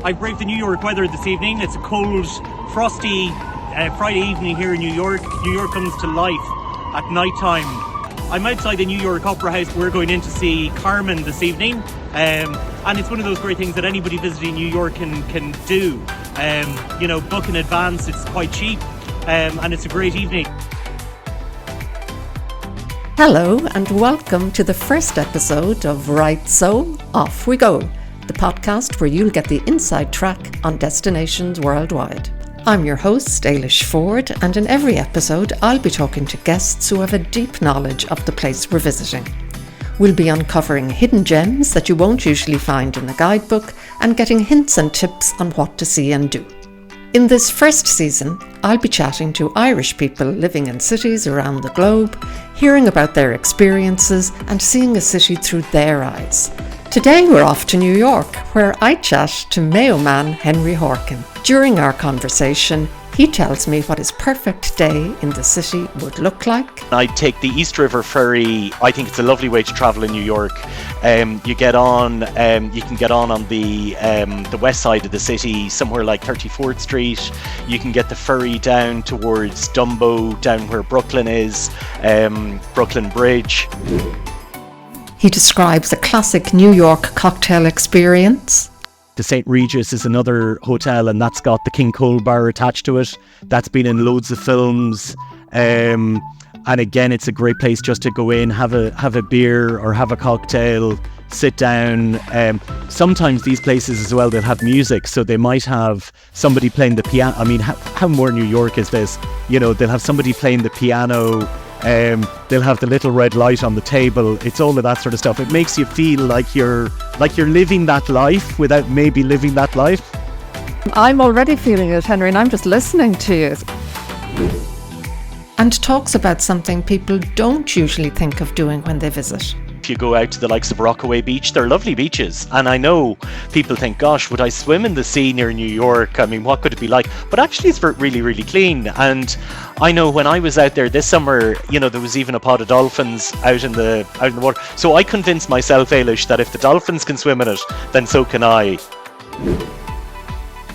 I braved the New York weather this evening. It's a cold, frosty Friday evening here in New York. New York comes to life at night time. I'm outside the New York Opera House. We're going in to see Carmen this evening. And it's one of those great things that anybody visiting New York can do. Book in advance. It's quite cheap. And it's a great evening. Hello and welcome to the first episode of Right So, Off We Go, the podcast where you'll get the inside track on destinations worldwide. I'm your host, Ailish Ford, and in every episode I'll be talking to guests who have a deep knowledge of the place we're visiting. We'll be uncovering hidden gems that you won't usually find in the guidebook and getting hints and tips on what to see and do. In this first season, I'll be chatting to Irish people living in cities around the globe, hearing about their experiences and seeing a city through their eyes. Today we're off to New York, where I chat to Mayo man Henry Horkan. During our conversation, he tells me what his perfect day in the city would look like. I take the East River ferry. I think it's a lovely way to travel in New York. You can get on the west side of the city, somewhere like 34th Street. You can get the ferry down towards Dumbo, down where Brooklyn is, Brooklyn Bridge. He describes a classic New York cocktail experience. The St Regis is another hotel, and that's got the King Cole bar attached to it. That's been in loads of films. And again, it's a great place just to go in, have a beer or have a cocktail, sit down. Sometimes these places as well, they'll have music, so they might have somebody playing the piano. I mean, how more New York is this? They'll have somebody playing the piano. They'll have the little red light on the table. It's all of that sort of stuff. It makes you feel like you're living that life without maybe living that life. I'm already feeling it, Henry, and I'm just listening to you. And talks about something people don't usually think of doing when they visit. If you go out to the likes of Rockaway Beach, they're lovely beaches. And I know people think, gosh, would I swim in the sea near New York? I mean, what could it be like? But actually it's really, really clean. And I know when I was out there this summer, there was even a pod of dolphins out in the water. So I convinced myself, Ailish, that if the dolphins can swim in it, then so can I.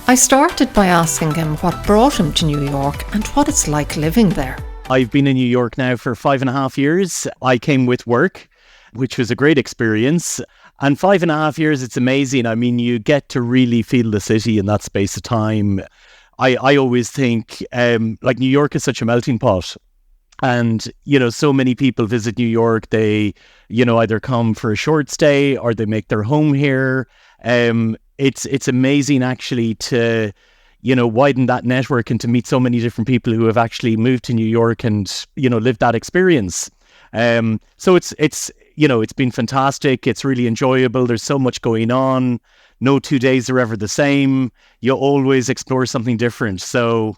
I started by asking him what brought him to New York and what it's like living there. I've been in New York now for 5.5 years. I came with work, which was a great experience. And 5.5 years, it's amazing. I mean, you get to really feel the city in that space of time. I always think, New York is such a melting pot. And, so many people visit New York. They, either come for a short stay or they make their home here. It's amazing actually to, widen that network and to meet so many different people who have actually moved to New York and, lived that experience. So it's been fantastic. It's really enjoyable. There's so much going on. No 2 days are ever the same. You always explore something different. So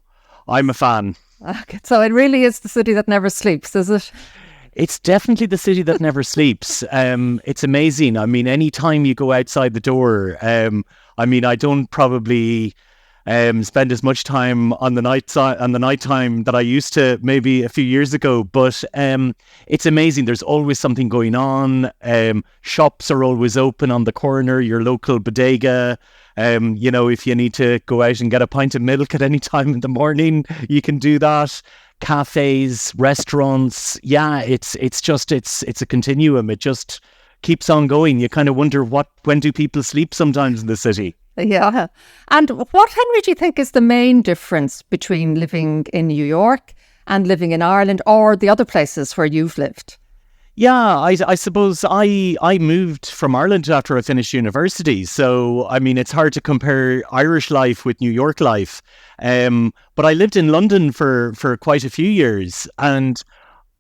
I'm a fan. Okay, so it really is the city that never sleeps, is it? It's definitely the city that never sleeps. It's amazing. I mean, any time you go outside the door, I don't probably spend as much time on the nighttime that I used to maybe a few years ago, but it's amazing. There's always something going on. Shops are always open on the corner, your local bodega. If you need to go out and get a pint of milk at any time in the morning, you can do that. Cafes, restaurants, it's a continuum. It just keeps on going. You kind of wonder when do people sleep sometimes in the city? Yeah. And what, Henry, do you think is the main difference between living in New York and living in Ireland or the other places where you've lived? Yeah, I suppose I moved from Ireland after I finished university. So, it's hard to compare Irish life with New York life. But I lived in London for quite a few years. And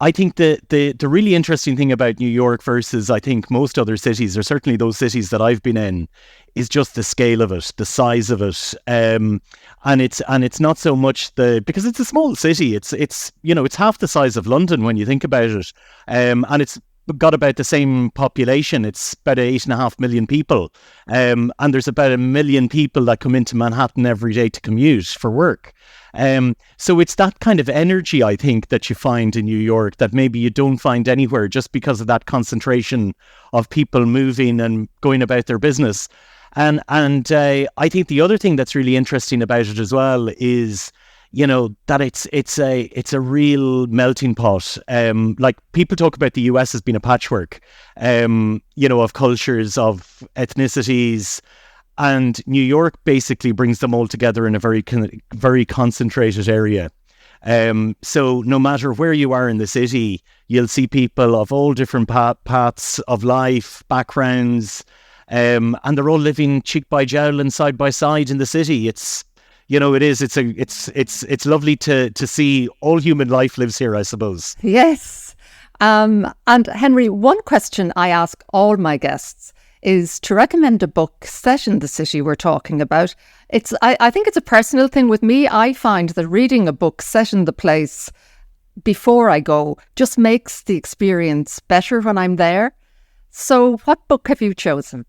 I think the really interesting thing about New York versus I think most other cities, or certainly those cities that I've been in, is just the scale of it, the size of it, and it's not so much because it's a small city. It's half the size of London when you think about it, and it's got about the same population. It's about 8.5 million people, and there's about 1 million people that come into Manhattan every day to commute for work. So it's that kind of energy, I think, that you find in New York that maybe you don't find anywhere, just because of that concentration of people moving and going about their business. And I think the other thing that's really interesting about it as well is, that it's a real melting pot. Like people talk about the US as being a patchwork, of cultures, of ethnicities, and New York basically brings them all together in a very concentrated area. So no matter where you are in the city, you'll see people of all different paths of life, backgrounds, and they're all living cheek by jowl and side by side in the city. It's lovely to see all human life lives here, I suppose. Yes. And Henry, one question I ask all my guests is to recommend a book set in the city we're talking about. I think it's a personal thing with me. I find that reading a book set in the place before I go just makes the experience better when I'm there. So what book have you chosen?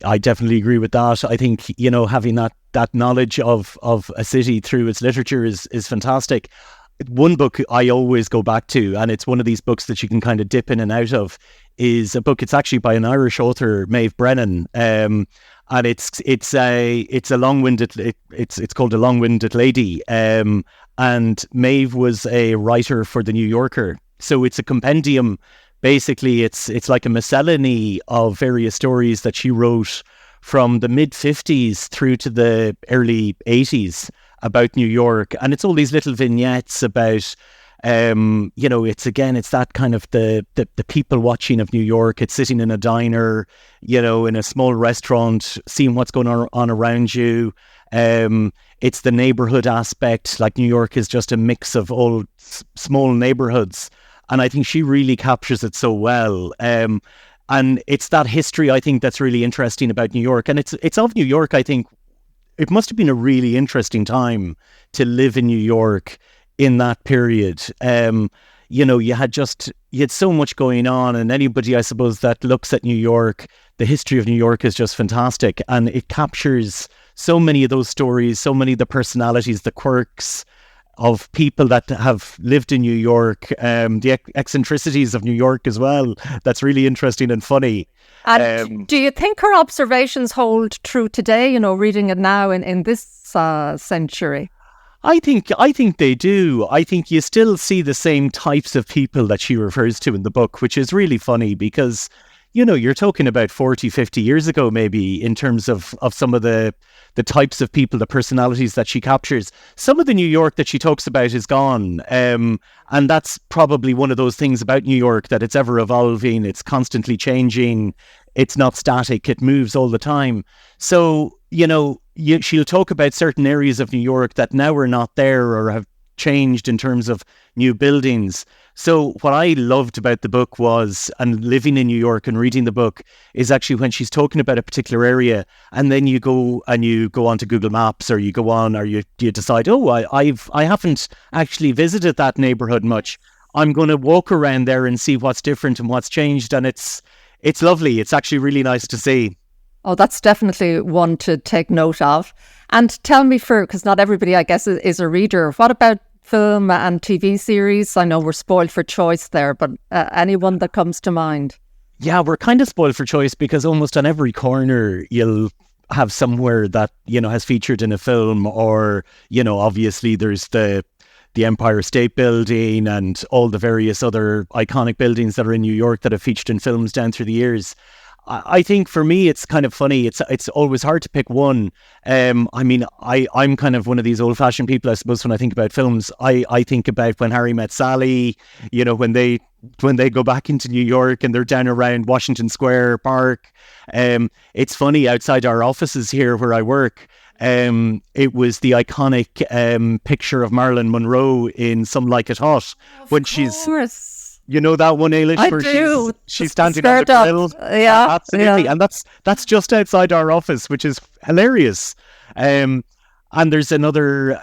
I definitely agree with that. I think, having that knowledge of a city through its literature is fantastic. One book I always go back to, and it's one of these books that you can kind of dip in and out of, is a book. It's actually by an Irish author, Maeve Brennan, and it's a long-winded. It's called A Long-Winded Lady, and Maeve was a writer for the New Yorker, so it's a compendium. Basically, it's like a miscellany of various stories that she wrote from the mid-50s through to the early 80s about New York. And it's all these little vignettes about, it's that kind of the people watching of New York. It's sitting in a diner, in a small restaurant, seeing what's going on around you. It's the neighborhood aspect. Like New York is just a mix of all small neighborhoods. And I think she really captures it so well. And it's that history, I think, that's really interesting about New York. And it's of New York, I think. It must have been a really interesting time to live in New York in that period. You had so much going on, and anybody, I suppose, that looks at New York, the history of New York is just fantastic. And it captures so many of those stories, so many of the personalities, the quirks of people that have lived in New York, the eccentricities of New York as well. That's really interesting and funny. And do you think her observations hold true today, reading it now in this century? I think they do. I think you still see the same types of people that she refers to in the book, which is really funny because, you're talking about 40, 50 years ago, maybe, in terms of some of the types of people, the personalities that she captures. Some of the New York that she talks about is gone. And that's probably one of those things about New York, that it's ever evolving, it's constantly changing, it's not static, it moves all the time. So, she'll talk about certain areas of New York that now are not there or have changed in terms of new buildings. So what I loved about the book was, and living in New York and reading the book, is actually when she's talking about a particular area, and then you go onto Google Maps, or you go on, or you decide, I haven't actually visited that neighborhood much. I'm going to walk around there and see what's different and what's changed, and it's lovely. It's actually really nice to see. Oh, that's definitely one to take note of. And tell me, because not everybody, I guess, is a reader, what about film and TV series? I know we're spoiled for choice there, but anyone that comes to mind? Yeah, we're kind of spoiled for choice because almost on every corner you'll have somewhere that, has featured in a film, or, obviously there's the Empire State Building and all the various other iconic buildings that are in New York that have featured in films down through the years. I think for me, it's kind of funny. It's always hard to pick one. I'm kind of one of these old-fashioned people, I suppose. When I think about films, I think about When Harry Met Sally. When they go back into New York and they're down around Washington Square Park. It's funny, outside our offices here where I work, it was the iconic picture of Marilyn Monroe in Some Like It Hot, when she's. You know that one, Ailish, I where do. she's standing on the grill? Yeah, absolutely. Yeah. And that's just outside our office, which is hilarious. And there's another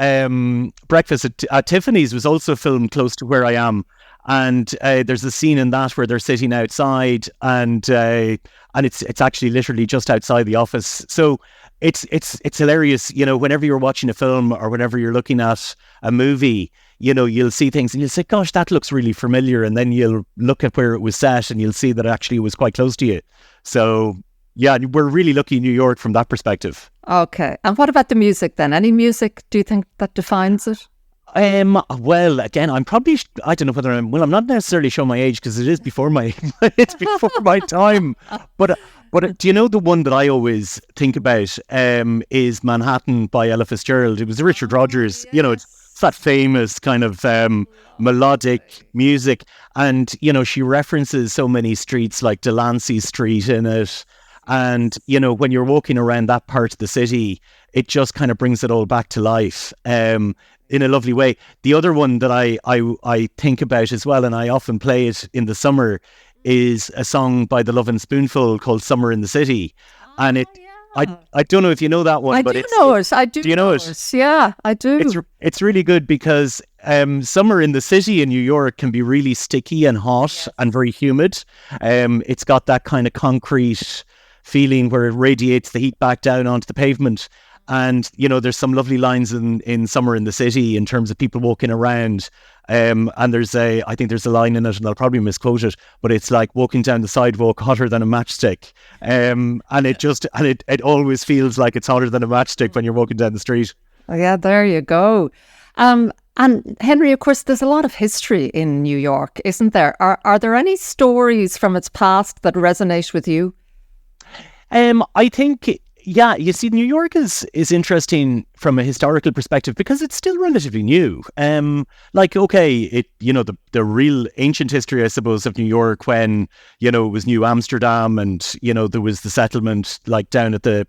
breakfast at Tiffany's was also filmed close to where I am. And there's a scene in that where they're sitting outside, and it's actually literally just outside the office. So it's hilarious. Whenever you're watching a film or whenever you're looking at a movie, you'll see things and you'll say, gosh, that looks really familiar. And then you'll look at where it was set and you'll see that actually it was quite close to you. So Yeah, we're really lucky in New York from that perspective. Okay. And what about the music then? Any music do you think that defines it? Well, again, I don't know whether I'm not necessarily showing my age because it is before my, it's before my time. But do you know the one that I always think about, is Manhattan by Ella Fitzgerald. It was Richard Rodgers, it's that famous kind of, melodic music. And, she references so many streets like Delancey Street in it. And, when you're walking around that part of the city, it just kind of brings it all back to life. In a lovely way. The other one that I think about as well, and I often play it in the summer, is a song by the Lovin' Spoonful called "Summer in the City," and I don't know if you know that one, but I do know it. I do. Do you know it? Yeah, I do. It's really good because summer in the city in New York can be really sticky and hot and very humid. It's got that kind of concrete feeling where it radiates the heat back down onto the pavement. And, there's some lovely lines in Summer in the City in terms of people walking around. And I think there's a line in it, and I'll probably misquote it, but it's like walking down the sidewalk hotter than a matchstick. And it always feels like it's hotter than a matchstick when you're walking down the street. Oh, yeah, there you go. And Henry, of course, there's a lot of history in New York, isn't there? Are there any stories from its past that resonate with you? I think... Yeah, you see, New York is interesting from a historical perspective because it's still relatively new. The real ancient history, I suppose, of New York when, it was New Amsterdam and, there was the settlement like down at the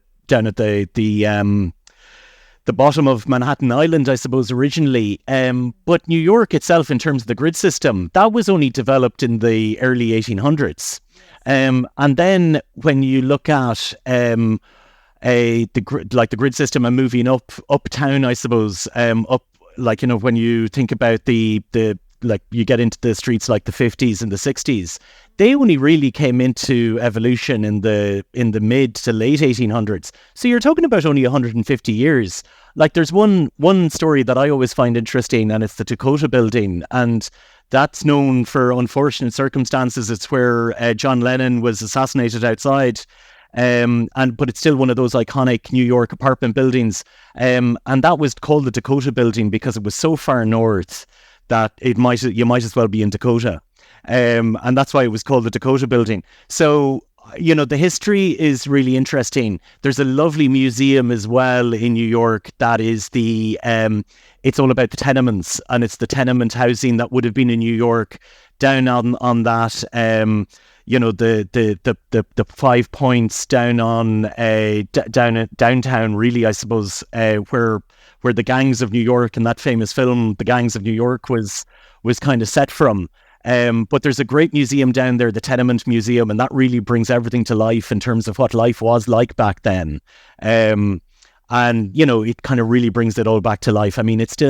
bottom of Manhattan Island, I suppose, originally. But New York itself, in terms of the grid system, that was only developed in the early 1800s. And then when you look at the grid system and moving uptown, I suppose, when you think about the you get into the streets like the 50s and the 60s, they only really came into evolution in the mid to late 1800s. So you're talking about only 150 years. Like there's one story that I always find interesting, and it's the Dakota Building, and that's known for unfortunate circumstances. It's where John Lennon was assassinated outside. But it's still one of those iconic New York apartment buildings. And that was called the Dakota Building because it was so far north that you might as well be in Dakota. And that's why it was called the Dakota Building. So, the history is really interesting. There's a lovely museum as well in New York that is it's all about the tenements, and it's the tenement housing that would have been in New York down on that, the 5 points down on downtown, really, I suppose, where the gangs of New York and that famous film, The Gangs of New York, was kind of set from. But there's a great museum down there, the Tenement Museum, and that really brings everything to life in terms of what life was like back then. It kind of really brings it all back to life. I mean, it's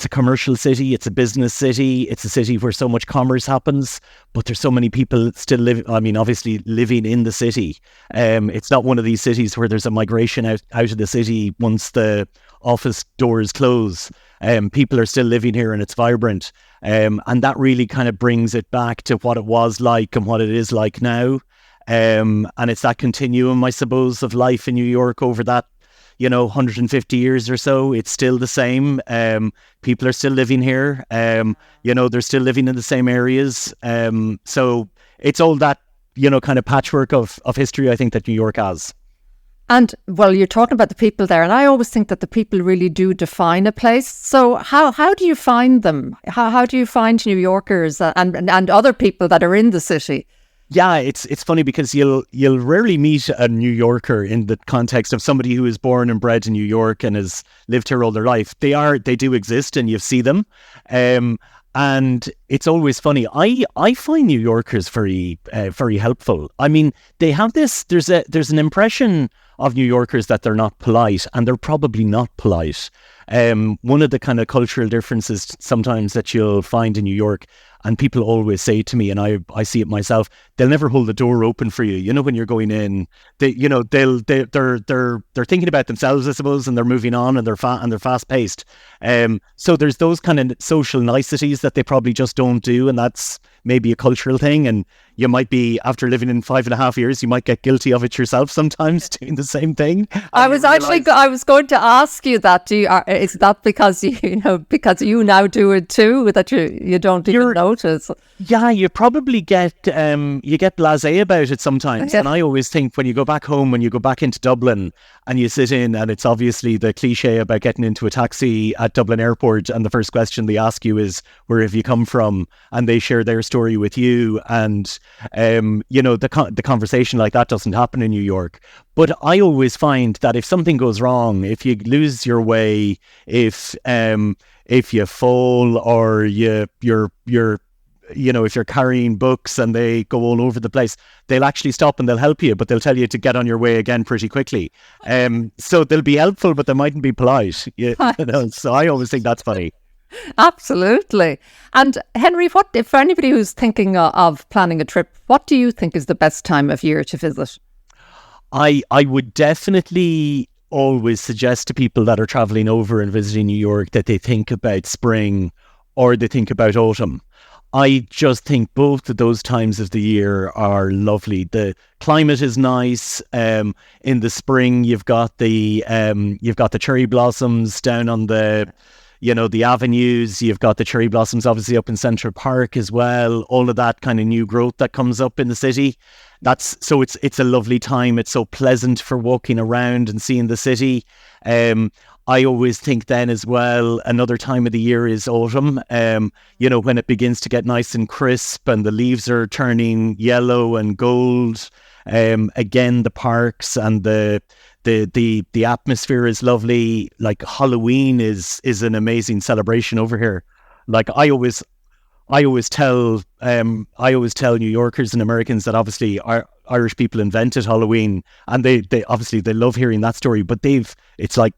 a commercial city, it's a business city, it's a city where so much commerce happens, but there's so many people still obviously living in the city. It's not one of these cities where there's a migration out of the city once the office doors close. People are still living here and it's vibrant. And that really kind of brings it back to what it was like and what it is like now. And it's that continuum, I suppose, of life in New York over that 150 years or so. It's still the same. People are still living here. They're still living in the same areas. So it's all that, kind of patchwork of history, I think, that New York has. And, well, you're talking about the people there, and I always think that the people really do define a place. So how do you find them? How do you find New Yorkers and other people that are in the city? Yeah, it's funny because you'll rarely meet a New Yorker in the context of somebody who is born and bred in New York and has lived here all their life. They do exist, and you see them. And it's always funny. I find New Yorkers very very helpful. I mean, they have this. There's an impression of New Yorkers that they're not polite, and they're probably not polite. One of the kind of cultural differences sometimes that you'll find in New York, and people always say to me, and I see it myself, they'll never hold the door open for you. When you're going in, they're thinking about themselves, I suppose, and they're moving on, and they're fast paced. So there's those kind of social niceties that they probably just don't do, and that's maybe a cultural thing, and you might be, after living in 5.5 years, you might get guilty of it yourself sometimes, doing the same thing. I was going to ask you that. Is that because because you now do it too, that you don't even notice? Yeah, you probably get blasé about it sometimes. And I always think when you go back home, when you go back into Dublin and you sit in, and it's obviously the cliche about getting into a taxi at Dublin Airport, and the first question they ask you is, where have you come from? And they share their story with you. And the conversation like that doesn't happen in New York. But I always find that if something goes wrong, if you lose your way, if you fall, or if you're carrying books and they go all over the place, they'll actually stop and they'll help you, but they'll tell you to get on your way again pretty quickly. So they'll be helpful, but they mightn't be polite. So I always think that's funny. Absolutely. And Henry, what if, for anybody who's thinking of planning a trip, what do you think is the best time of year to visit? I would definitely always suggest to people that are traveling over and visiting New York that they think about spring or they think about autumn. I just think both of those times of the year are lovely. The climate is nice. In the spring, you've got the cherry blossoms down on the avenues. You've got the cherry blossoms obviously up in Central Park as well. All of that kind of new growth that comes up in the city. It's a lovely time. It's so pleasant for walking around and seeing the city. I always think then as well, another time of the year is autumn, when it begins to get nice and crisp and the leaves are turning yellow and gold. Again, the parks and the atmosphere is lovely. Like Halloween is an amazing celebration over here. Like I always tell New Yorkers and Americans that obviously Irish people invented Halloween, and they obviously they love hearing that story. But it's like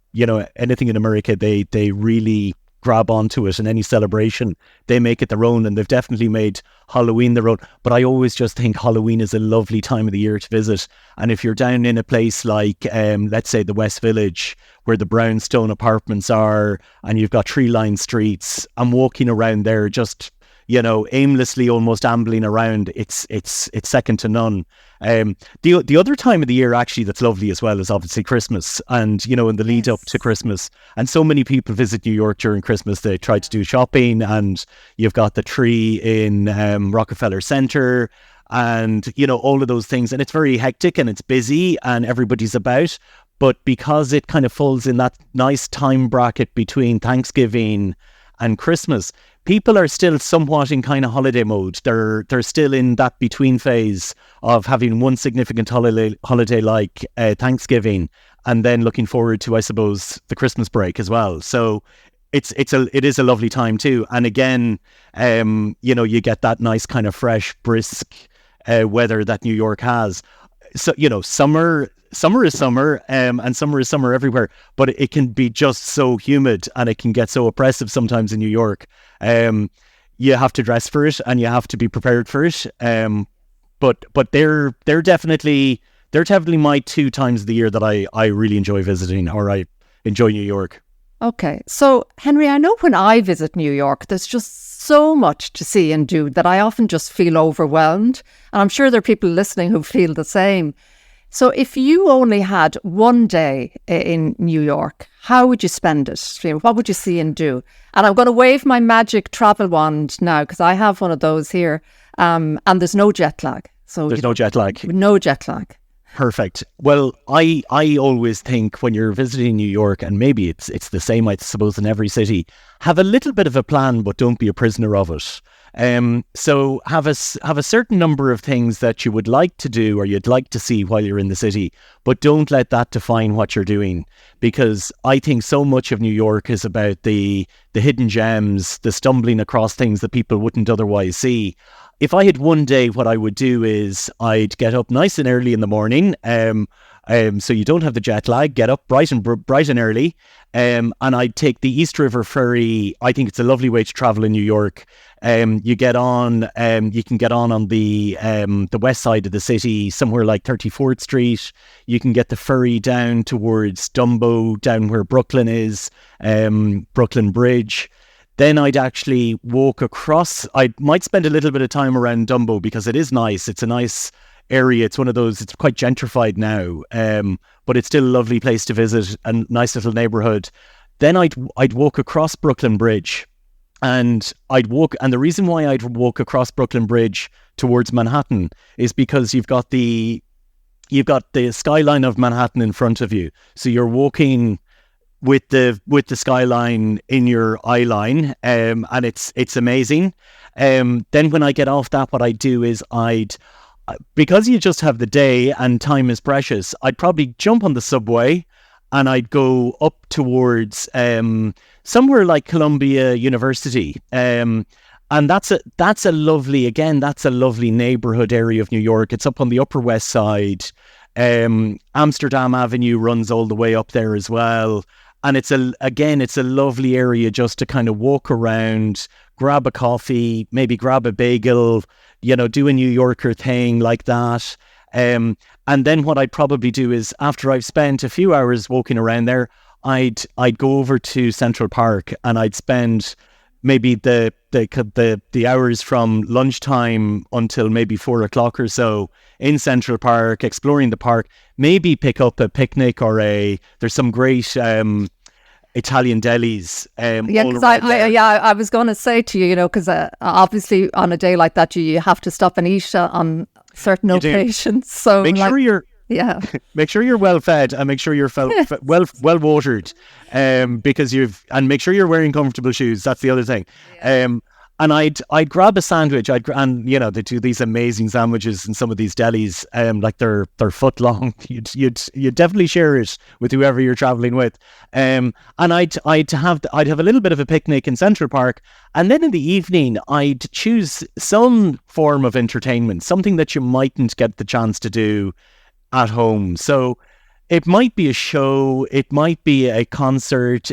anything in America, they really grab onto it, and any celebration they make it their own, and they've definitely made Halloween their own. But I always just think Halloween is a lovely time of the year to visit. And if you're down in a place like let's say the West Village, where the brownstone apartments are, and you've got tree-lined streets, and walking around there just aimlessly almost ambling around, it's second to none. The other time of the year actually that's lovely as well is obviously Christmas, and in the lead up to Christmas, and so many people visit New York during Christmas. They try to do shopping, and you've got the tree in Rockefeller Center, and all of those things, and it's very hectic and it's busy and everybody's about. But because it kind of falls in that nice time bracket between Thanksgiving and Christmas, people are still somewhat in kind of holiday mode. They're still in that between phase of having one significant holiday like Thanksgiving, and then looking forward to, I suppose, the Christmas break as well. So it is a lovely time too. And again, you get that nice kind of fresh, brisk weather that New York has. So summer is summer, and summer is summer everywhere, but it can be just so humid, and it can get so oppressive sometimes in New York. You have to dress for it, and you have to be prepared for it. But they're definitely my two times of the year that I really enjoy visiting, or I enjoy New York. Okay, so Henry, I know when I visit New York, there's just so much to see and do that I often just feel overwhelmed, and I'm sure there are people listening who feel the same. So if you only had one day in New York, how would you spend it? What would you see and do? And I'm going to wave my magic travel wand now, because I have one of those here, and there's no jet lag. So there's no jet lag. No jet lag. Perfect. Well, I always think when you're visiting New York, and maybe it's the same, I suppose, in every city, have a little bit of a plan, but don't be a prisoner of it. So have a certain number of things that you would like to do or you'd like to see while you're in the city, but don't let that define what you're doing, because I think so much of New York is about the hidden gems, the stumbling across things that people wouldn't otherwise see. If I had one day, what I would do is I'd get up nice and early in the morning, so you don't have the jet lag. Get up bright and early, and I'd take the East River ferry. I think it's a lovely way to travel in New York. You get on, you can get on the west side of the city, somewhere like 34th Street. You can get the ferry down towards Dumbo, down where Brooklyn is, Brooklyn Bridge. Then I'd actually walk across. I might spend a little bit of time around Dumbo because it is nice. It's a nice area. It's one of those, it's quite gentrified now, but it's still a lovely place to visit, a nice little neighborhood. Then I'd walk across Brooklyn Bridge, and and the reason why I'd walk across Brooklyn Bridge towards Manhattan is because you've got the skyline of Manhattan in front of you. So you're walking with the skyline in your eye line, and it's amazing. Then when I get off that, what I do is because you just have the day and time is precious, I'd probably jump on the subway and I'd go up towards somewhere like Columbia University. And that's a lovely neighborhood area of New York. It's up on the Upper West Side. Amsterdam Avenue runs all the way up there as well. And it's a lovely area just to kind of walk around, grab a coffee, maybe grab a bagel, do a New Yorker thing like that. And then what I'd probably do is, after I've spent a few hours walking around there, I'd go over to Central Park, and I'd spend maybe the hours from lunchtime until maybe 4 o'clock or so in Central Park, exploring the park, maybe pick up a picnic there's some great Italian delis. Because I was going to say to you, because obviously on a day like that, you have to stop and eat on certain occasions. So make sure you're well fed, and make sure you're well watered, because make sure you're wearing comfortable shoes. That's the other thing. And I'd grab a sandwich. They do these amazing sandwiches in some of these delis, like they're foot long. You'd definitely share it with whoever you're traveling with. And I'd have a little bit of a picnic in Central Park, and then in the evening I'd choose some form of entertainment, something that you mightn't get the chance to do at home. So it might be a show, it might be a concert,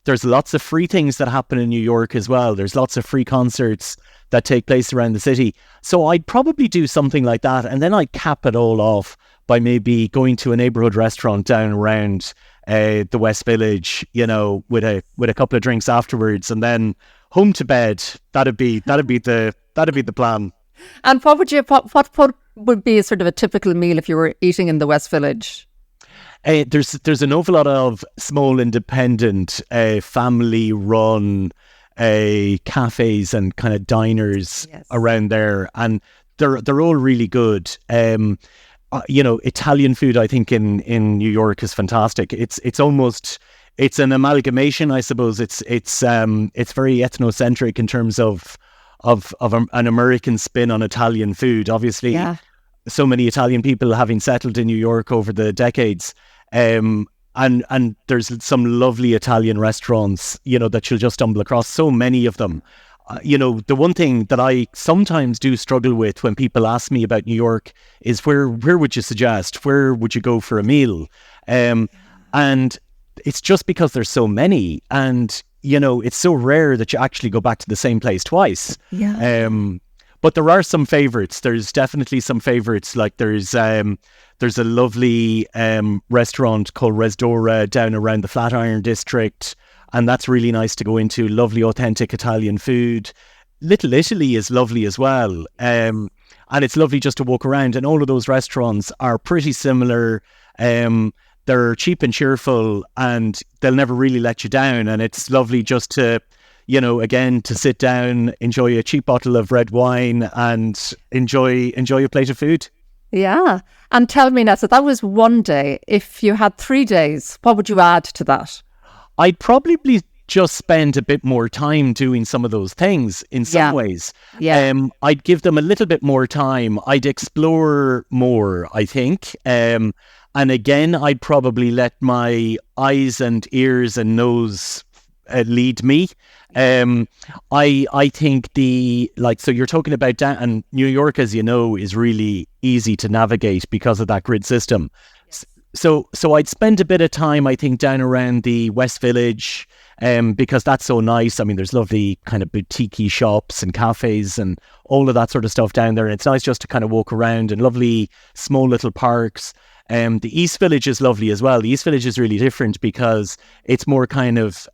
there's lots of free things that happen in New York as well. There's lots of free concerts that take place around the city. So I'd probably do something like that, and then I'd cap it all off by maybe going to a neighborhood restaurant down around the West Village, with a couple of drinks afterwards, and then home to bed. That'd be the plan. And what would be a sort of a typical meal if you were eating in the West Village? There's an awful lot of small independent family-run cafes and kind of diners around there, and they're all really good. Italian food, I think in New York, is fantastic. It's an amalgamation, I suppose. It's very ethnocentric in terms of an American spin on Italian food. Obviously, so many Italian people having settled in New York over the decades, and there's some lovely Italian restaurants, that you'll just stumble across. So many of them. The one thing that I sometimes do struggle with when people ask me about New York is where would you suggest? Where would you go for a meal? And it's just because there's so many, and it's so rare that you actually go back to the same place twice. Yeah. But there are some favorites. There's definitely some favorites. Like there's a lovely restaurant called Resdora down around the Flatiron District, and that's really nice to go into. Lovely, authentic Italian food. Little Italy is lovely as well, and it's lovely just to walk around. And all of those restaurants are pretty similar. They're cheap and cheerful, and they'll never really let you down. And it's lovely just to, again, to sit down, enjoy a cheap bottle of red wine, and enjoy a plate of food. Yeah. And tell me, Nessa, that was one day. If you had 3 days, what would you add to that? I'd probably just spend a bit more time doing some of those things in some ways. Yeah. I'd give them a little bit more time. I'd explore more, I think. And again, I'd probably let my eyes and ears and nose lead me. I think so you're talking about and New York, as you know, is really easy to navigate because of that grid system. Yes. So I'd spend a bit of time, I think, down around the West Village, because that's so nice. I mean, there's lovely kind of boutique-y shops and cafes and all of that sort of stuff down there. And it's nice just to kind of walk around, and lovely small little parks. The East Village is lovely as well. The East Village is really different because it's more kind of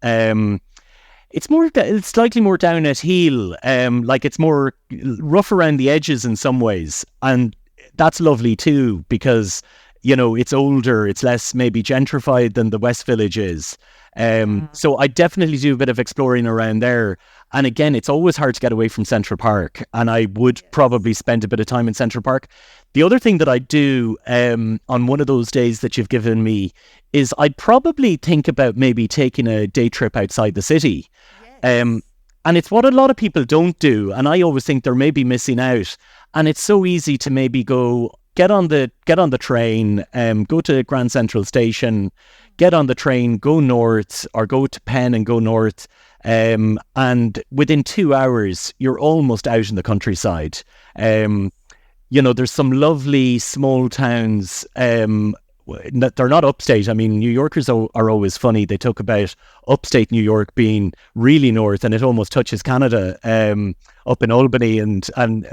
it's slightly more down at heel. Like it's more rough around the edges in some ways, and that's lovely too because it's older, it's less maybe gentrified than the West Village is. So I definitely do a bit of exploring around there. And again, it's always hard to get away from Central Park, and I would probably spend a bit of time in Central Park. The other thing that I do on one of those days that you've given me is I'd probably think about maybe taking a day trip outside the city. And it's what a lot of people don't do, and I always think they're maybe missing out. And it's so easy to maybe go get on the train, go to Grand Central Station, get on the train, go north, or go to Penn and go north. And within 2 hours, you're almost out in the countryside. There's some lovely small towns. They're not upstate. I mean, New Yorkers are always funny. They talk about upstate New York being really north, and it almost touches Canada up in Albany, and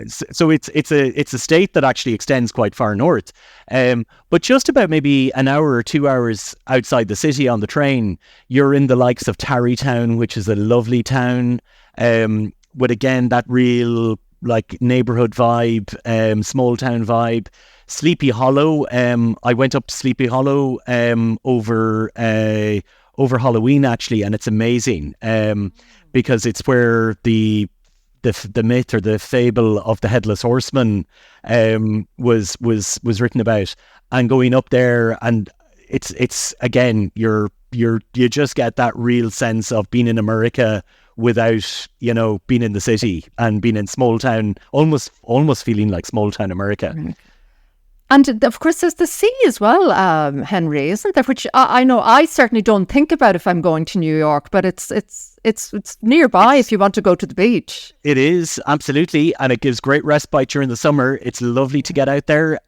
so it's a state that actually extends quite far north. But just about maybe an hour or 2 hours outside the city on the train, you're in the likes of Tarrytown, which is a lovely town, with again that real like neighborhood vibe, small town vibe. Sleepy Hollow. I went up to Sleepy Hollow over Halloween actually, and it's amazing because it's where the myth or the fable of the Headless Horseman was written about. And going up there, and it's again you just get that real sense of being in America without being in the city and being in small town, almost feeling like small town America. Right. And of course, there's the sea as well, Henry, isn't there? Which I know I certainly don't think about if I'm going to New York, but it's nearby if you want to go to the beach. It is, absolutely, and it gives great respite during the summer. It's lovely to get out there.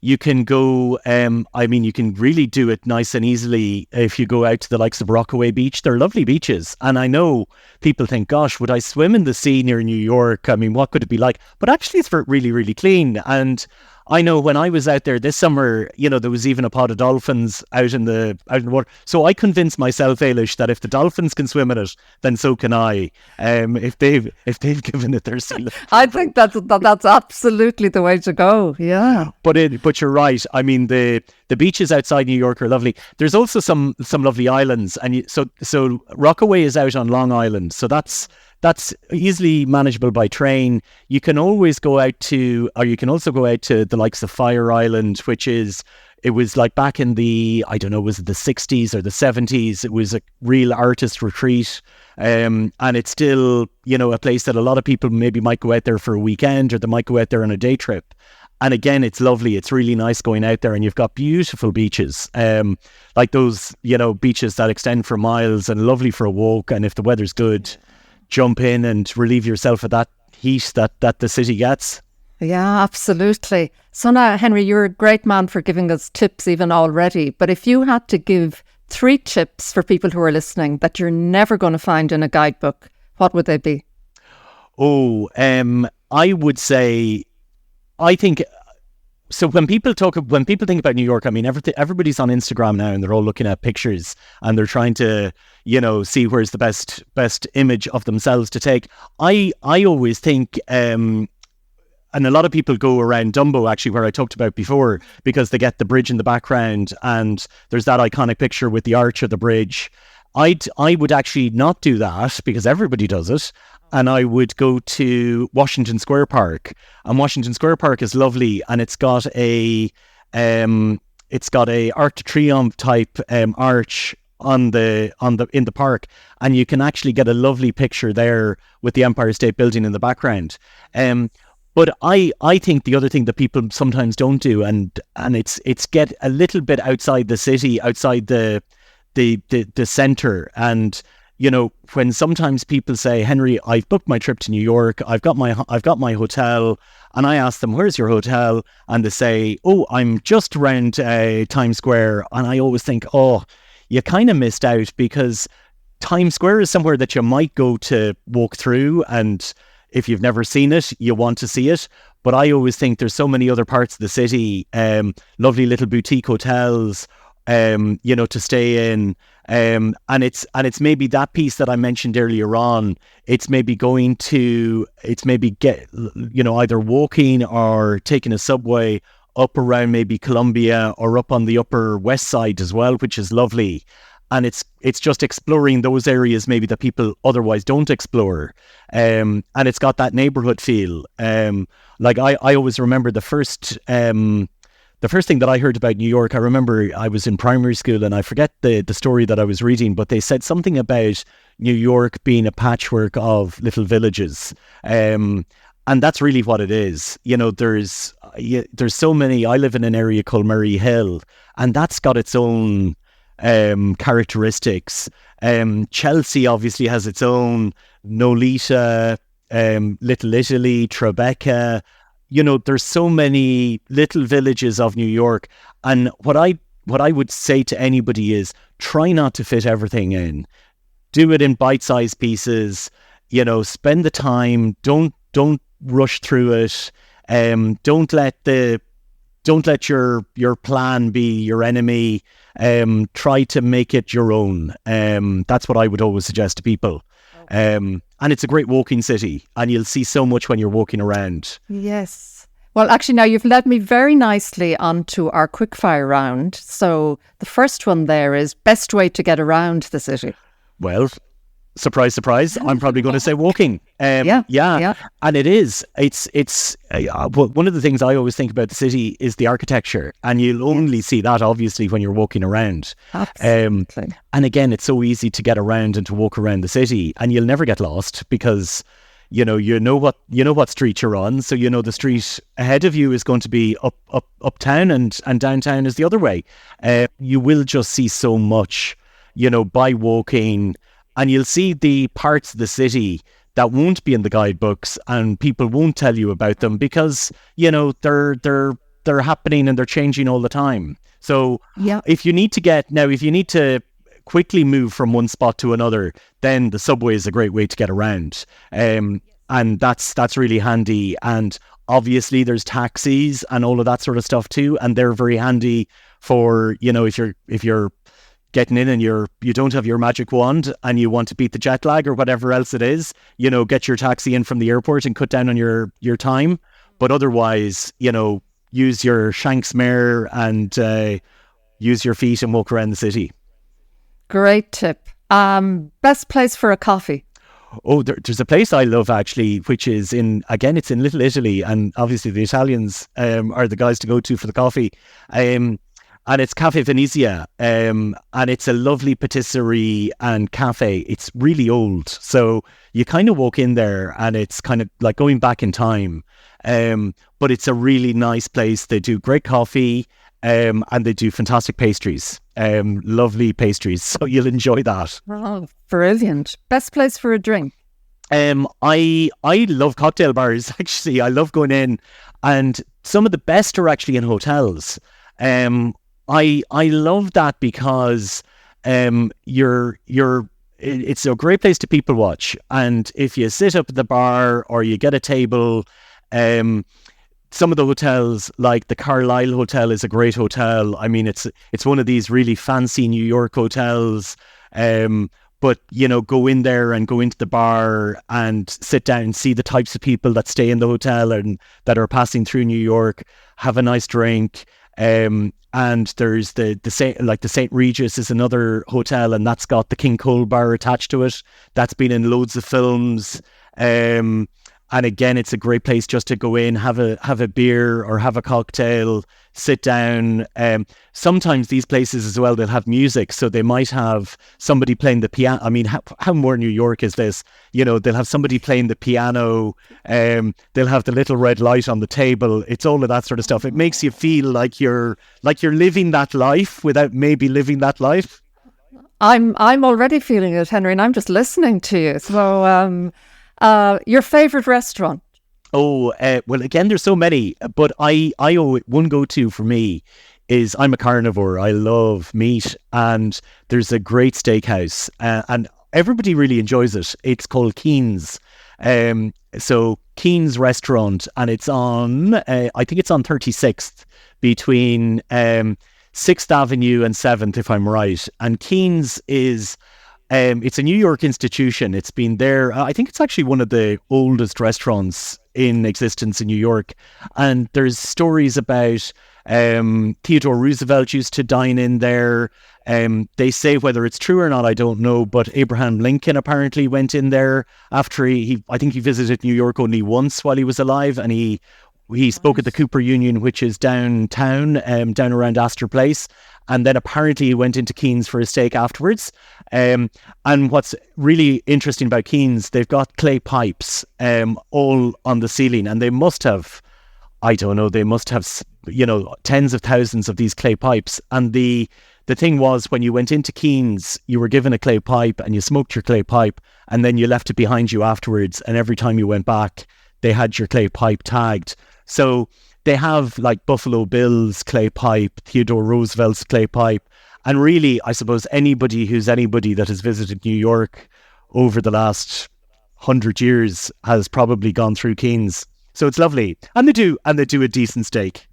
You can go, you can really do it nice and easily if you go out to the likes of Rockaway Beach. They're lovely beaches. And I know people think, gosh, would I swim in the sea near New York? I mean, what could it be like? But actually, it's really, really clean. And I know when I was out there this summer, there was even a pod of dolphins out in the water. So I convinced myself, Ailish, that if the dolphins can swim in it, then so can I. If they've given it their sea. I think that's absolutely the way to go. Yeah. But you're right. I mean, the beaches outside New York are lovely. There's also some lovely islands, and so Rockaway is out on Long Island. So that's easily manageable by train. You can always go out to, or you can also go out to the likes of Fire Island, it was like back in the, I don't know, was it the 60s or the 70s? It was a real artist retreat. And it's still, a place that a lot of people maybe might go out there for a weekend, or they might go out there on a day trip. And again, it's lovely. It's really nice going out there, and you've got beautiful beaches, like those, beaches that extend for miles and lovely for a walk. And if the weather's good, jump in and relieve yourself of that heat that the city gets. Yeah, absolutely. So now, Henry, you're a great man for giving us tips even already. But if you had to give 3 tips for people who are listening that you're never going to find in a guidebook, what would they be? I would say, I think, so when people think about New York, I mean, everybody's on Instagram now, and they're all looking at pictures, and they're trying to, see where's the best image of themselves to take. I always think, and a lot of people go around Dumbo, actually, where I talked about before, because they get the bridge in the background, and there's that iconic picture with the arch of the bridge. I would actually not do that, because everybody does it. And I would go to Washington Square Park, and Washington Square Park is lovely, and it's got a Arc de Triomphe type arch in the park, and you can actually get a lovely picture there with the Empire State Building in the background. But I think the other thing that people sometimes don't do, and it's get a little bit outside the city, outside the center, and when sometimes people say, Henry, I've booked my trip to New York, I've got my hotel, and I ask them, where's your hotel? And they say, oh, I'm just around Times Square. And I always think, oh, you kind of missed out, because Times Square is somewhere that you might go to walk through, and if you've never seen it, you want to see it. But I always think there's so many other parts of the city, lovely little boutique hotels, to stay in. And it's maybe that piece that I mentioned earlier on. It's maybe either walking or taking a subway up around maybe Columbia or up on the Upper West Side as well, which is lovely. And it's just exploring those areas maybe that people otherwise don't explore. And it's got that neighborhood feel. Like I always remember the first thing that I heard about New York. I remember I was in primary school, and I forget the story that I was reading, but they said something about New York being a patchwork of little villages. And that's really what it is. There's so many. I live in an area called Murray Hill, and that's got its own characteristics. Chelsea obviously has its own. Nolita, Little Italy, Tribeca. There's so many little villages of New York, and what I would say to anybody is try not to fit everything in. Do it in bite-sized pieces. Spend the time. Don't rush through it. Don't let your plan be your enemy. Try to make it your own. That's what I would always suggest to people. And it's a great walking city, and you'll see so much when you're walking around. Yes. Well, actually, now you've led me very nicely onto our quickfire round. So the first one there is best way to get around the city. Well, surprise, surprise, I'm probably going to say walking. Yeah. And it is. It's one of the things I always think about the city is the architecture, and you'll only see that obviously when you're walking around. Absolutely. And again, it's so easy to get around and to walk around the city, and you'll never get lost because you know what street you're on. So the street ahead of you is going to be uptown, and downtown is the other way. You will just see so much, by walking. And you'll see the parts of the city that won't be in the guidebooks, and people won't tell you about them because they're happening and they're changing all the time. So if you need to quickly move from one spot to another, then the subway is a great way to get around, and that's really handy. And obviously there's taxis and all of that sort of stuff too, and they're very handy for if you're getting in and you don't have your magic wand and you want to beat the jet lag or whatever else it is, get your taxi in from the airport and cut down on your time. But otherwise, use your Shanks mare and use your feet and walk around the city. Great tip. Best place for a coffee? Oh, there's a place I love actually, which is it's in Little Italy, and obviously the Italians are the guys to go to for the coffee. And it's Cafe Venezia, and it's a lovely patisserie and cafe. It's really old, so you kind of walk in there and it's kind of like going back in time. But it's a really nice place. They do great coffee, and they do fantastic pastries, lovely pastries. So you'll enjoy that. Oh, brilliant. Best place for a drink? I love cocktail bars, actually. I love going in, and some of the best are actually in hotels. I love that because it's a great place to people watch, and if you sit up at the bar or you get a table, some of the hotels, like the Carlisle Hotel, is a great hotel. I mean, it's one of these really fancy New York hotels, but go in there and go into the bar and sit down and see the types of people that stay in the hotel and that are passing through New York, have a nice drink. And there's the St Regis is another hotel, and that's got the King Cole bar attached to it. That's been in loads of films. And again, it's a great place just to go in, have a beer or have a cocktail, sit down. Sometimes these places as well, they'll have music, so they might have somebody playing the piano. I mean, how more New York is this? They'll have somebody playing the piano. They'll have the little red light on the table. It's all of that sort of stuff. It makes you feel like you're living that life without maybe living that life. I'm already feeling it, Henry, and I'm just listening to you. So, your favorite restaurant? Oh, well, again, there's so many, but I owe one go-to for me is I'm a carnivore. I love meat, and there's a great steakhouse, and everybody really enjoys it. It's called Keen's. So Keen's Restaurant, and it's on, I think it's on 36th between 6th Avenue and 7th, if I'm right. And Keen's is, it's a New York institution. It's been there. I think it's actually one of the oldest restaurants in existence in New York. And there's stories about Theodore Roosevelt used to dine in there. They say whether it's true or not, I don't know, but Abraham Lincoln apparently went in there after I think he visited New York only once while he was alive, and he spoke at the Cooper Union, which is downtown, down around Astor Place. And then apparently he went into Keen's for a steak afterwards. And what's really interesting about Keen's, they've got clay pipes all on the ceiling, and they must have, I don't know, they must have, tens of thousands of these clay pipes. And the thing was, when you went into Keen's, you were given a clay pipe and you smoked your clay pipe, and then you left it behind you afterwards. And every time you went back, they had your clay pipe tagged. So they have like Buffalo Bill's clay pipe, Theodore Roosevelt's clay pipe. And really, I suppose anybody that has visited New York over the last 100 years has probably gone through Keen's. So it's lovely. And they do a decent steak.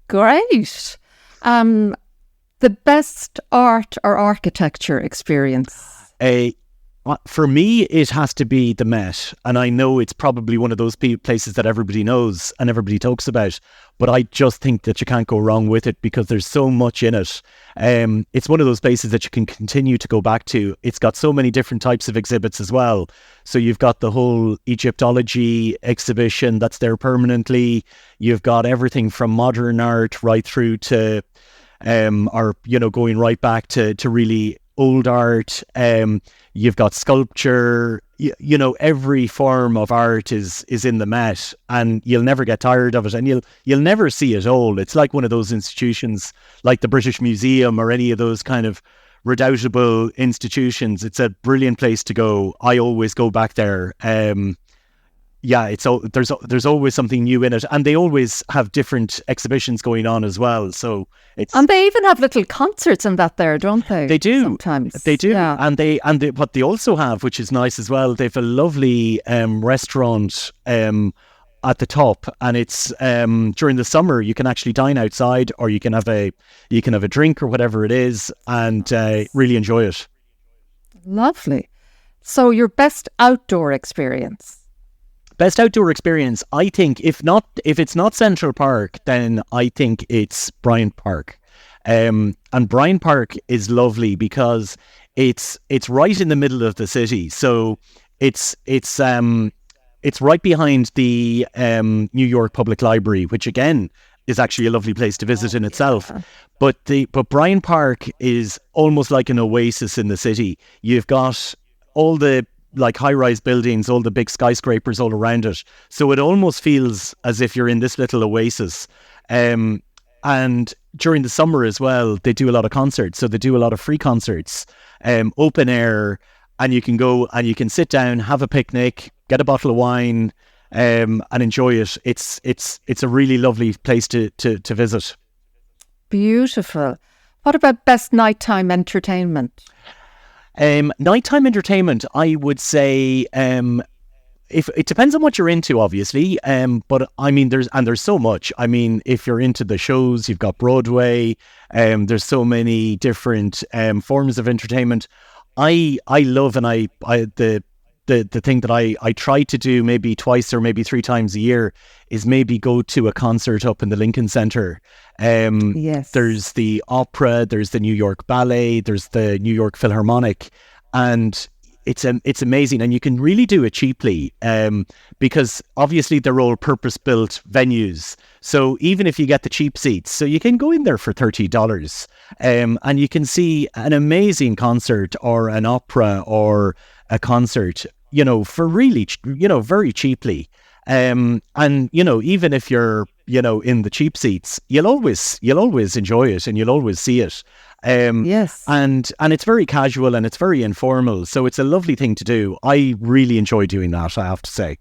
Great. The best art or architecture experience? For me, it has to be the Met. And I know it's probably one of those places that everybody knows and everybody talks about. But I just think that you can't go wrong with it because there's so much in it. It's one of those places that you can continue to go back to. It's got so many different types of exhibits as well. So you've got the whole Egyptology exhibition that's there permanently. You've got everything from modern art right through to, going right back to really old art. You've got sculpture, every form of art is in the Met, and you'll never get tired of it, and you'll never see it all. It's like one of those institutions like the British Museum or any of those kind of redoubtable institutions. It's a brilliant place to go. I always go back there. There's always something new in it, and they always have different exhibitions going on as well. So and they even have little concerts in that there, don't they? They do sometimes. They do, yeah. and they what they also have, which is nice as well. They've a lovely restaurant at the top, and it's during the summer you can actually dine outside, or you can have a drink or whatever it is, and really enjoy it. Lovely. So your best outdoor experience? Best outdoor experience, I think, if it's not Central Park, then I think it's Bryant Park. And Bryant Park is lovely because it's right in the middle of the city. So it's right behind the New York Public Library, which again is actually a lovely place to visit in itself. But Bryant Park is almost like an oasis in the city. You've got all the high-rise buildings, all the big skyscrapers all around it. So it almost feels as if you're in this little oasis. And during the summer as well, they do a lot of concerts. So they do a lot of free concerts, open air, and you can go and you can sit down, have a picnic, get a bottle of wine, and enjoy it. It's a really lovely place to visit. Beautiful. What about best nighttime entertainment? Nighttime entertainment, I would say, if it depends on what you're into, obviously. But I mean, there's so much. I mean, if you're into the shows, you've got Broadway. There's so many different forms of entertainment. I love, and the thing that I try to do maybe twice or maybe 3 times a year is maybe go to a concert up in the Lincoln Center. Yes. There's the opera, there's the New York Ballet, there's the New York Philharmonic, and it's amazing, and you can really do it cheaply because obviously they're all purpose-built venues. So even if you get the cheap seats, so you can go in there for $30 and you can see an amazing concert or an opera or a concert, for really, very cheaply. And even if you're, in the cheap seats, you'll always enjoy it and you'll always see it. Yes. And it's very casual and it's very informal. So it's a lovely thing to do. I really enjoy doing that, I have to say.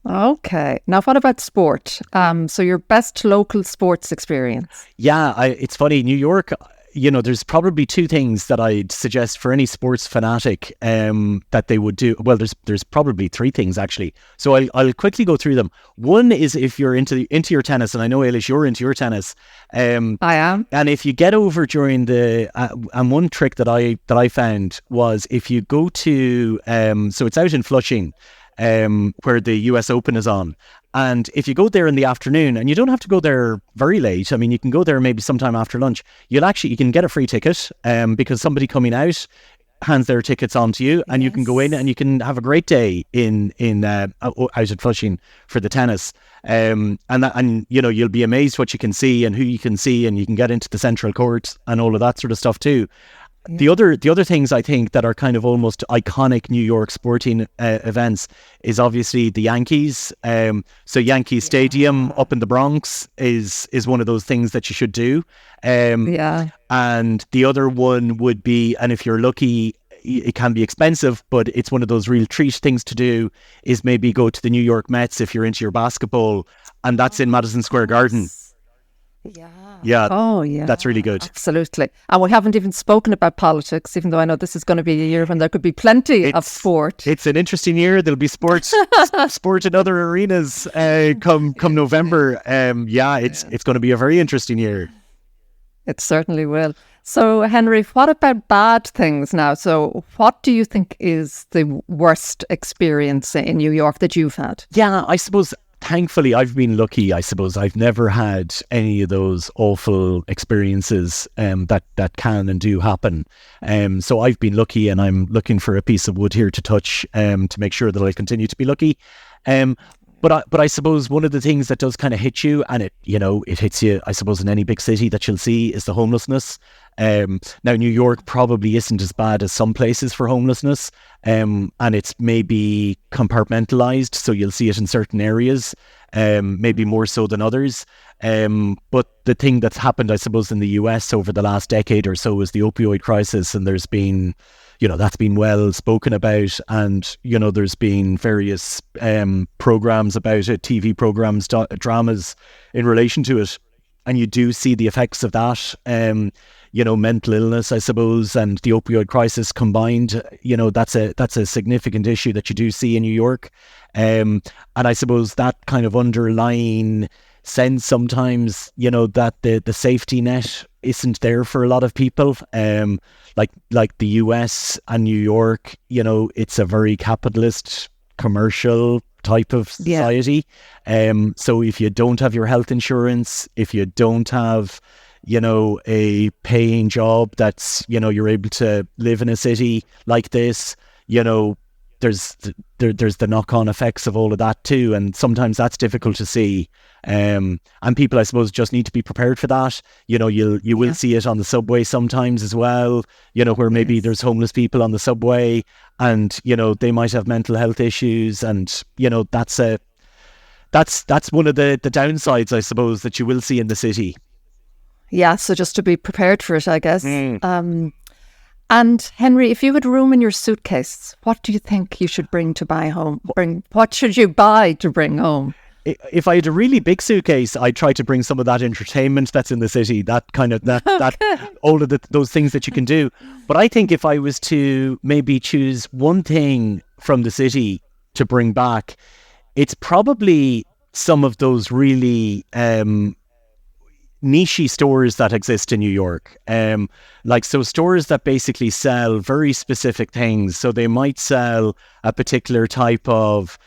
Okay. Now, what about sport? So your best local sports experience? Yeah, it's funny. New York, there's probably two things that I'd suggest for any sports fanatic that they would do. Well, there's probably three things actually. So I'll quickly go through them. One is if you're into your tennis, and I know Eilish, you're into your tennis. I am. And if you get over during the and one trick that I found was if you go to so it's out in Flushing, where the US Open is on. And if you go there in the afternoon, and you don't have to go there very late, I mean, you can go there maybe sometime after lunch, you can get a free ticket because somebody coming out hands their tickets on to you, and you can go in and you can have a great day out at Flushing for the tennis. And you'll be amazed what you can see and who you can see, and you can get into the central court and all of that sort of stuff too. The other things I think that are kind of almost iconic New York sporting events is obviously the Yankees. So Yankee Stadium up in the Bronx is one of those things that you should do. And the other one would be, and if you're lucky, it can be expensive, but it's one of those real treat things to do, is maybe go to the New York Mets if you're into your basketball, and that's in Madison Square Garden. Yeah. Oh, yeah. That's really good. Absolutely. And we haven't even spoken about politics, even though I know this is going to be a year when there could be plenty of sport. It's an interesting year. There'll be sport in other arenas come November. It's going to be a very interesting year. It certainly will. So, Henry, what about bad things now? So, what do you think is the worst experience in New York that you've had? Yeah, I suppose... Thankfully, I've been lucky. I suppose I've never had any of those awful experiences that can and do happen. So I've been lucky, and I'm looking for a piece of wood here to touch to make sure that I continue to be lucky. But I suppose one of the things that does kind of hit you, and it hits you, I suppose, in any big city that you'll see, is the homelessness. Now, New York probably isn't as bad as some places for homelessness, and it's maybe compartmentalized, so you'll see it in certain areas, maybe more so than others. But the thing that's happened, I suppose, in the US over the last decade or so is the opioid crisis, and there's been, that's been well spoken about, and, there's been various programs about it, TV programs, dramas in relation to it. And you do see the effects of that, mental illness, I suppose, and the opioid crisis combined. That's a significant issue that you do see in New York. And I suppose that kind of underlying sense sometimes, that the safety net isn't there for a lot of people. Like the US and New York, it's a very capitalist, commercial type of society. So if you don't have your health insurance, if you don't have, a paying job that's, you're able to live in a city like this, there's the knock-on effects of all of that too, and sometimes that's difficult to see. And people, I suppose, just need to be prepared for that. You will see it on the subway sometimes as well, where maybe there's homeless people on the subway, and they might have mental health issues, and that's one of the downsides, I suppose, that you will see in the city. Yeah, so just to be prepared for it, I guess. And Henry, if you had room in your suitcase, what do you think you should bring to buy home? What should you buy to bring home? If I had a really big suitcase, I'd try to bring some of that entertainment that's in the city, that kind of that all of those things that you can do. But I think if I was to maybe choose one thing from the city to bring back, it's probably some of those really niche stores that exist in New York. So stores that basically sell very specific things. So they might sell a particular type of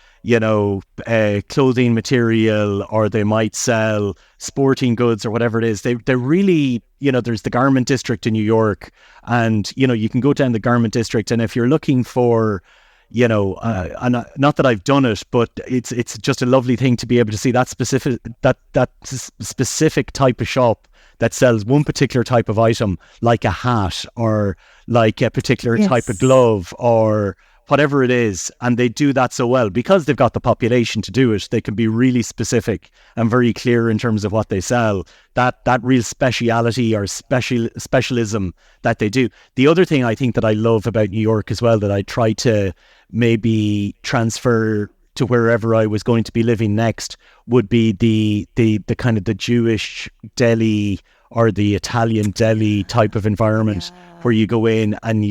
clothing material, or they might sell sporting goods or whatever it is. They're really, there's the garment district in New York, and, you can go down the garment district, and if you're looking for, and not that I've done it, but it's just a lovely thing to be able to see that specific type of shop that sells one particular type of item, like a hat or like a particular type of glove or whatever it is, and they do that so well because they've got the population to do it. They can be really specific and very clear in terms of what they sell. That real speciality or specialism that they do. The other thing I think that I love about New York as well, that I try to maybe transfer to wherever I was going to be living next, would be the kind of the Jewish deli or the Italian deli type of environment where you go in and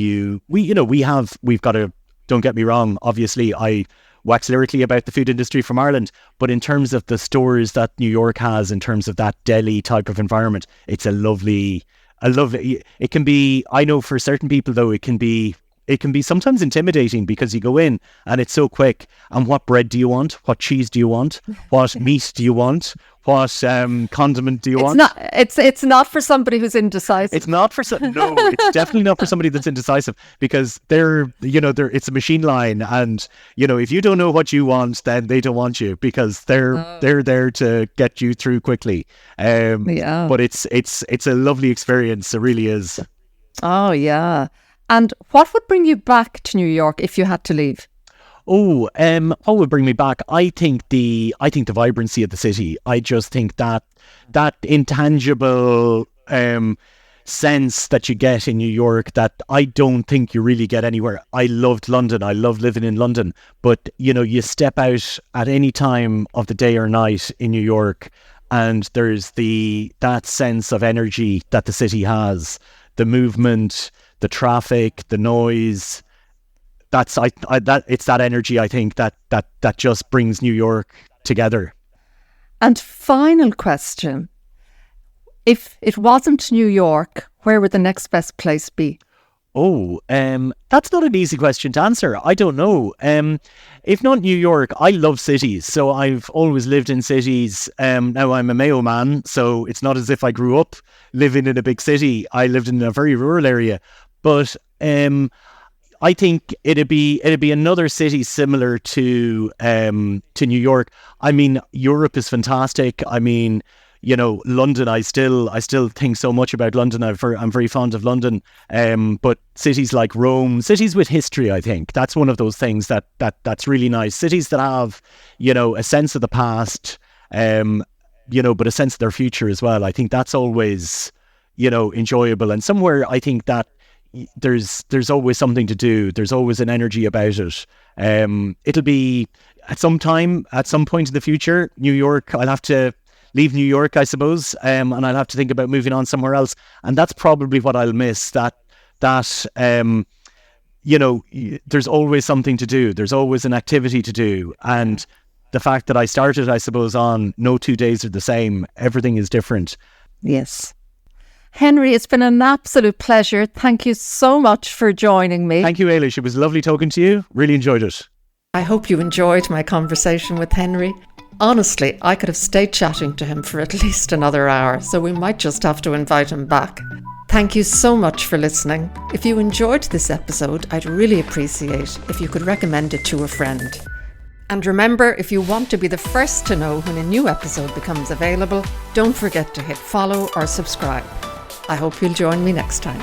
we've got a, don't get me wrong, obviously I wax lyrically about the food industry from Ireland, but in terms of the stores that New York has, in terms of that deli type of environment, it's a lovely, it can be, I know for certain people though, it can be sometimes intimidating because you go in and it's so quick. And what bread do you want? What cheese do you want? What meat do you want? What condiment do you want? It's not for somebody who's indecisive. It's not for no. It's definitely not for somebody that's indecisive, because it's a machine line, and if you don't know what you want, then they don't want you, because they're there to get you through quickly. But it's a lovely experience. It really is. Oh yeah. And what would bring you back to New York if you had to leave? What would bring me back? I think the vibrancy of the city. I just think that intangible sense that you get in New York that I don't think you really get anywhere. I loved London. I love living in London. But you step out at any time of the day or night in New York, and there's that sense of energy that the city has, the movement, the traffic, the noise. It's that energy, I think, that just brings New York together. And final question: if it wasn't New York, where would the next best place be? That's not an easy question to answer. I don't know. If not New York, I love cities. So I've always lived in cities. Now I'm a Mayo man, so it's not as if I grew up living in a big city. I lived in a very rural area, but I think it'd be another city similar to New York. I mean, Europe is fantastic. I mean, London, I still think so much about London. I'm very fond of London. But cities like Rome, cities with history, I think that's one of those things that's really nice. Cities that have, a sense of the past, but a sense of their future as well. I think that's always, enjoyable, and somewhere I think that there's always something to do. There's always an energy about it. It'll be at some point in the future, New York. I'll have to leave New York, I suppose, and I'll have to think about moving on somewhere else. And that's probably what I'll miss. There's always something to do. There's always an activity to do. And the fact that I started, I suppose, on no 2 days are the same. Everything is different. Yes. Henry, it's been an absolute pleasure. Thank you so much for joining me. Thank you, Ailish. It was lovely talking to you. Really enjoyed it. I hope you enjoyed my conversation with Henry. Honestly, I could have stayed chatting to him for at least another hour, so we might just have to invite him back. Thank you so much for listening. If you enjoyed this episode, I'd really appreciate if you could recommend it to a friend. And remember, if you want to be the first to know when a new episode becomes available, don't forget to hit follow or subscribe. I hope you'll join me next time.